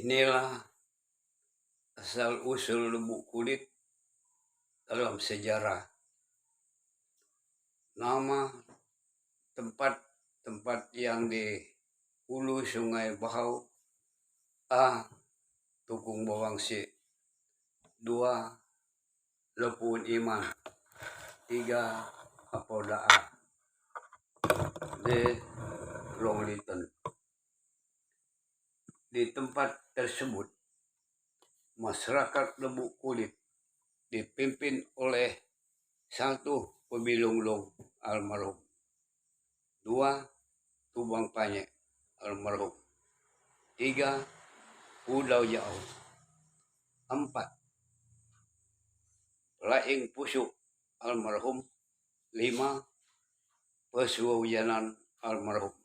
Inilah asal-usul Lubuk Kulit dalam sejarah. Nama tempat yang di hulu Sungai Bahau. A. Tukung Bawangsi. 2. Lepun Iman. 3. Apodaa. D. Longliton. Di tempat tersebut, masyarakat Lubuk Kulit dipimpin oleh 1. Pebilunglung almarhum, 2. Tubang Panyek almarhum, 3. Pudau Jauh, 4. Laing Pusuk almarhum, 5. Pesuhujanan almarhum.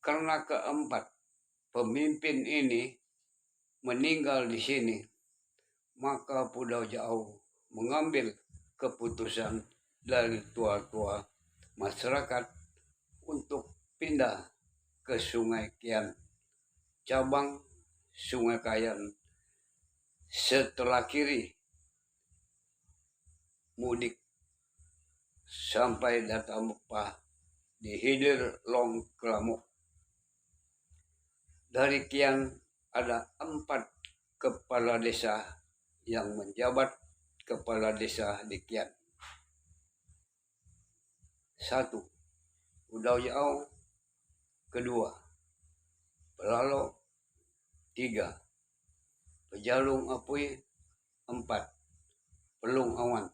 Karena keempat pemimpin ini meninggal di sini, maka Pudau Jauh mengambil keputusan dari tua-tua masyarakat untuk pindah ke Sungai Kian, cabang Sungai Kayan setelah kiri mudik sampai datang Mekpah di hilir Long Kelamuk. Dari Kian ada 4 kepala desa yang menjabat kepala desa di Kian. 1. Pudau Jauh. 2. Pelalo. 3. Pejalung Apui. 4. Pelung Awan.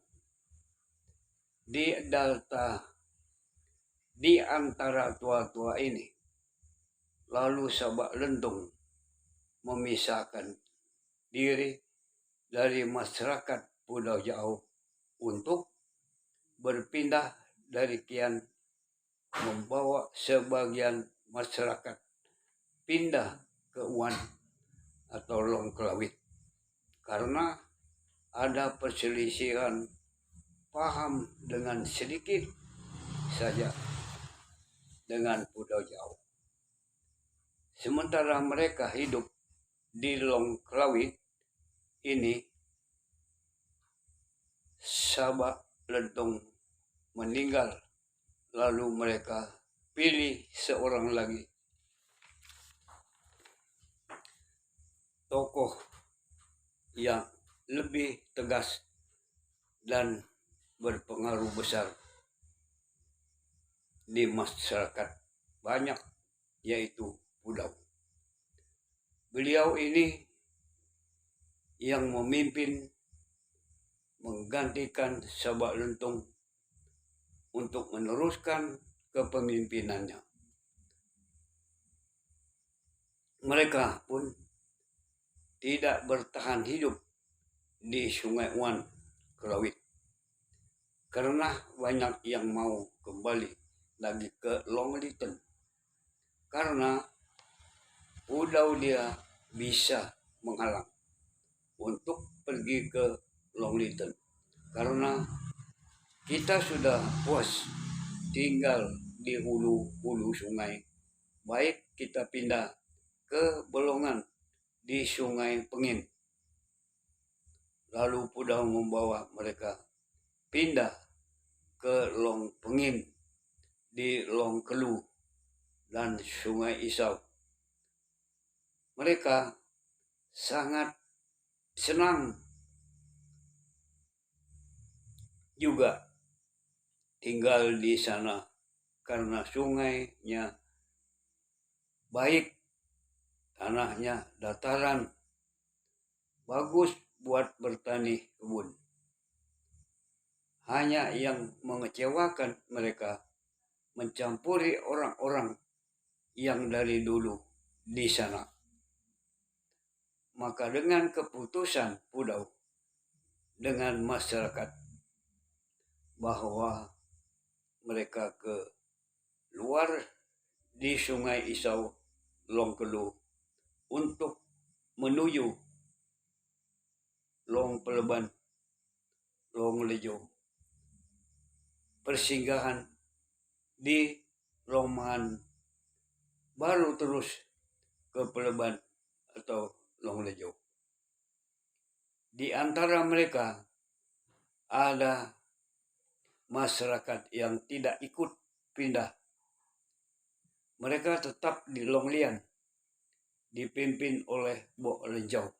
Di antara tua-tua ini, lalu Sabak Lentung memisahkan diri dari masyarakat Pudau Jauh untuk berpindah dari Kian, membawa sebagian masyarakat pindah ke Uan atau Long Kelawit karena ada perselisihan paham dengan sedikit saja dengan Pudau Jauh. Sementara mereka hidup di Long Kelawit ini, Sabak Lentung meninggal, lalu mereka pilih seorang lagi tokoh yang lebih tegas dan berpengaruh besar di masyarakat banyak, yaitu Pudau. Beliau ini yang memimpin menggantikan Sabak Lentung untuk meneruskan kepemimpinannya. Mereka pun tidak bertahan hidup di Sungai Uan Kelawit karena banyak yang mau kembali lagi ke Longliton, karena Pudau dia bisa menghalang untuk pergi ke Longliton, karena kita sudah puas tinggal di hulu sungai, baik kita pindah ke Bolongan di Sungai Pengin. Lalu Pudau membawa mereka pindah ke Long Pengin di Long Kelu dan Sungai Isau. Mereka sangat senang juga tinggal di sana karena sungainya baik, tanahnya dataran, bagus buat bertani kebun. Hanya yang mengecewakan mereka mencampuri orang-orang yang dari dulu di sana. Maka dengan keputusan Pudau dengan masyarakat bahwa mereka ke luar di Sungai Isau, Long Kelu untuk menuju Long Peleban, Long Lejo, persinggahan di Long Man, baru terus ke Peleban atau Longlejo. Di antara mereka ada masyarakat yang tidak ikut pindah. Mereka tetap di Longlian, dipimpin oleh Bok Lenjau.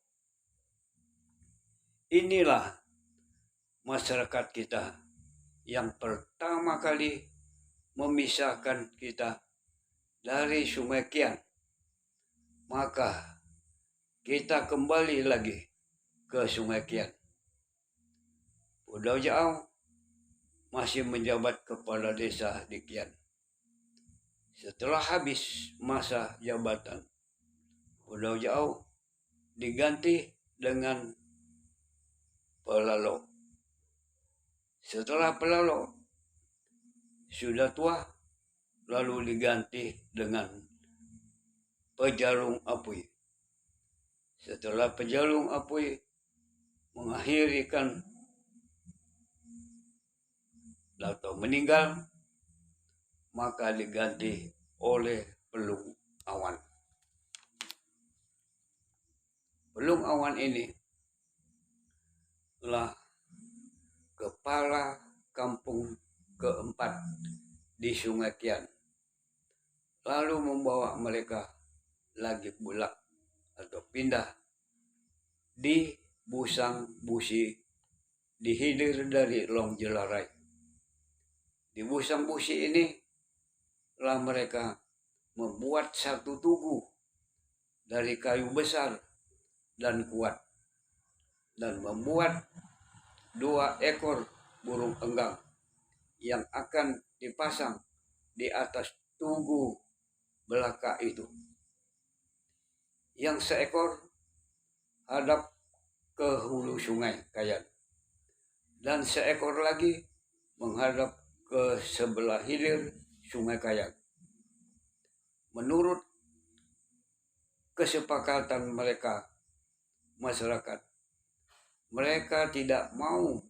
Inilah masyarakat kita yang pertama kali memisahkan kita dari Sungai Kian. Maka kita kembali lagi ke Sungai Kian. Pudau Jauh masih menjabat kepala desa di Kian. Setelah habis masa jabatan, Pudau Jauh diganti dengan Pelalo. Setelah Pelalo sudah tua, lalu diganti dengan Pejalung Apui. Setelah Pejalung Apui mengakhirikan atau meninggal, maka diganti oleh Pelung Awan. Pelung Awan ini adalah kepala kampung keempat di Sungai Kian, lalu membawa mereka lagi pulang atau pindah di Busang Busi, di hilir dari Long Jelarai. Di Busang Busi ini lah mereka membuat satu tugu dari kayu besar dan kuat, dan membuat 2 ekor burung enggang yang akan dipasang di atas tugu belaka itu. Yang seekor hadap ke hulu Sungai Kayan, dan seekor lagi menghadap ke sebelah hilir Sungai Kayan. Menurut kesepakatan mereka, masyarakat, mereka tidak mau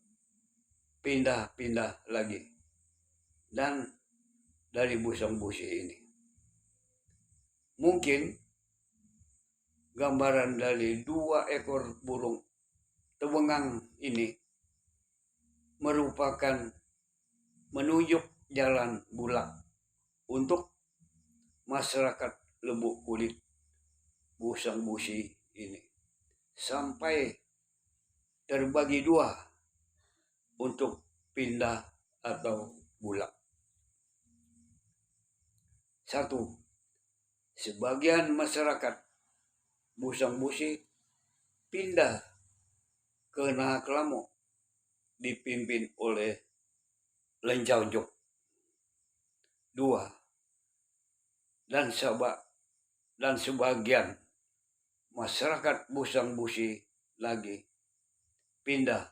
pindah-pindah lagi dan dari Busang Busi ini. Mungkin gambaran dari 2 ekor burung tebengang ini merupakan menunjuk jalan bulak untuk masyarakat Lembuk Kulit Busang Busi ini, sampai terbagi 2 untuk pindah atau bulak. 1. Sebagian masyarakat Busang Busi pindah ke Nahaklamo dipimpin oleh Lenjau Jok. 2. Dan sebagian masyarakat Busang Busi lagi pindah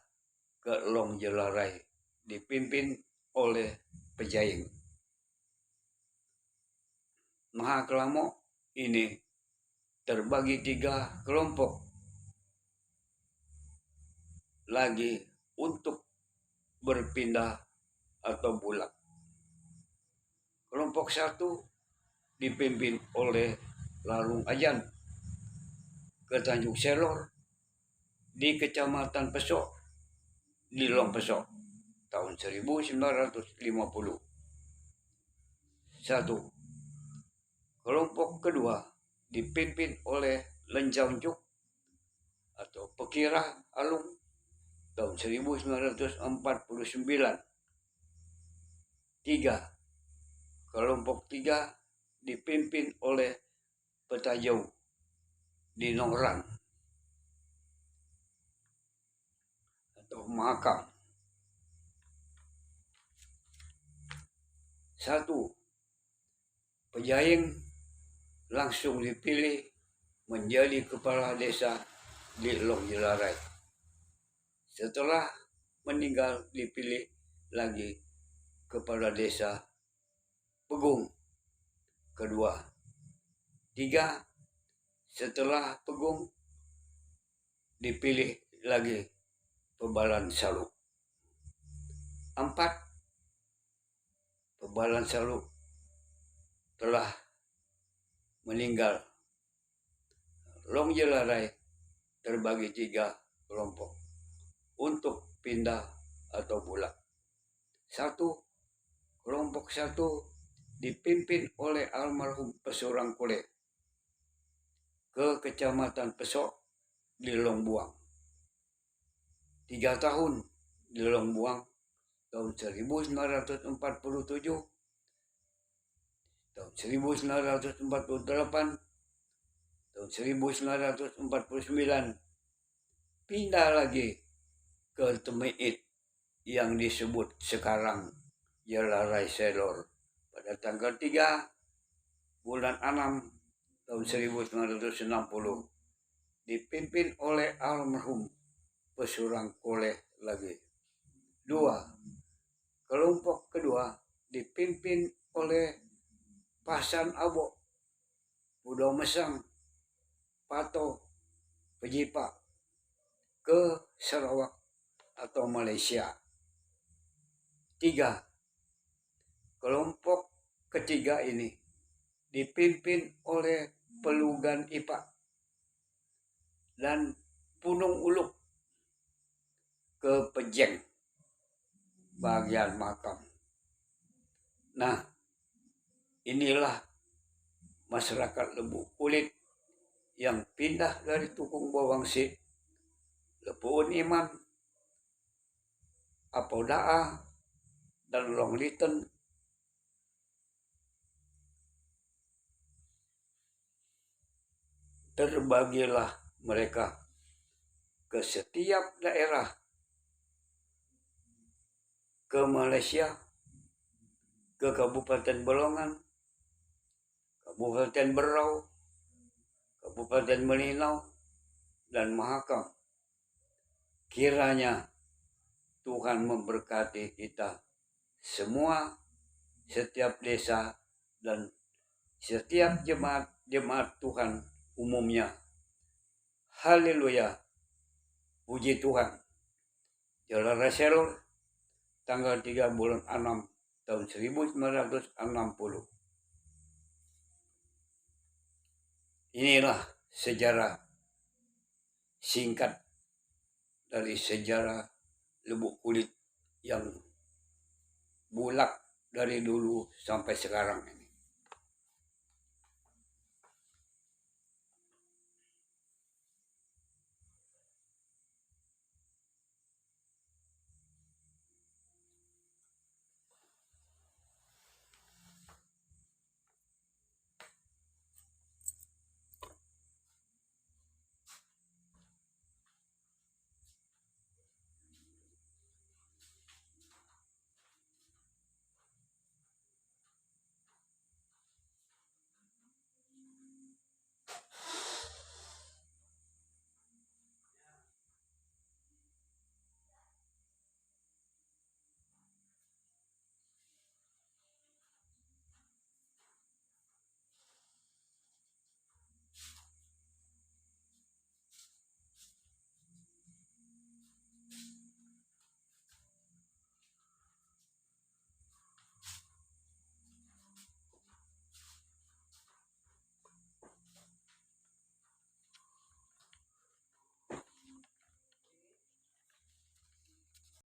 ke Long Jelarai dipimpin oleh Pejaing. Nahaklamo ini terbagi 3 kelompok lagi untuk berpindah atau bulak. Kelompok 1 dipimpin oleh Larung Ajan ke Tanjung Selor di Kecamatan Pesok di Long Pesok tahun 1950. 1. Kelompok kedua dipimpin oleh Lenjau Juk atau Pekirah Alung tahun 1949. 3. Kelompok 3 dipimpin oleh Petajau di Nongran atau Mahakam. 1. Pejaing langsung dipilih menjadi kepala desa di Long Jelarai. Setelah meninggal dipilih lagi kepala desa Pegung kedua. 3. Setelah Pegung dipilih lagi Pebalan Saluk. 4. Pebalan Saluk telah meninggal Long Jelarai terbagi 3 kelompok untuk pindah atau bulat. 1. Kelompok 1 dipimpin oleh almarhum Pesurang Kule ke Kecamatan Pesok di Longbuang. 3 tahun di Longbuang, tahun 1947, tahun 1948, tahun 1949, pindah lagi ke Temeit yang disebut sekarang Jelarai Selor pada tanggal 3 bulan 6 tahun 1960, dipimpin oleh almarhum Pesurang Koleh lagi. 2. Kelompok kedua dipimpin oleh Pasan Abo, Pulau Mesang, Pato, Pejipa ke Sarawak atau Malaysia. 3. Kelompok ketiga ini dipimpin oleh Pelugan Ipa dan Punung Uluk ke Pejeng bagian makam. Nah, inilah masyarakat Lembu Kulit yang pindah dari Tukung Bawangsi, Lepuun Iman, Apodaa, dan Long Liten. Terbagilah mereka ke setiap daerah, ke Malaysia, ke Kabupaten Belongan, Kabupaten Berau, Kabupaten Melinau, dan Mahakam. Kiranya Tuhan memberkati kita semua, setiap desa, dan setiap jemaat Tuhan umumnya. Haleluya, puji Tuhan. Jelarai Selor, tanggal 3 bulan 6 tahun 1960. Inilah sejarah singkat dari sejarah Lubuk Kulit yang bulak dari dulu sampai sekarang ini.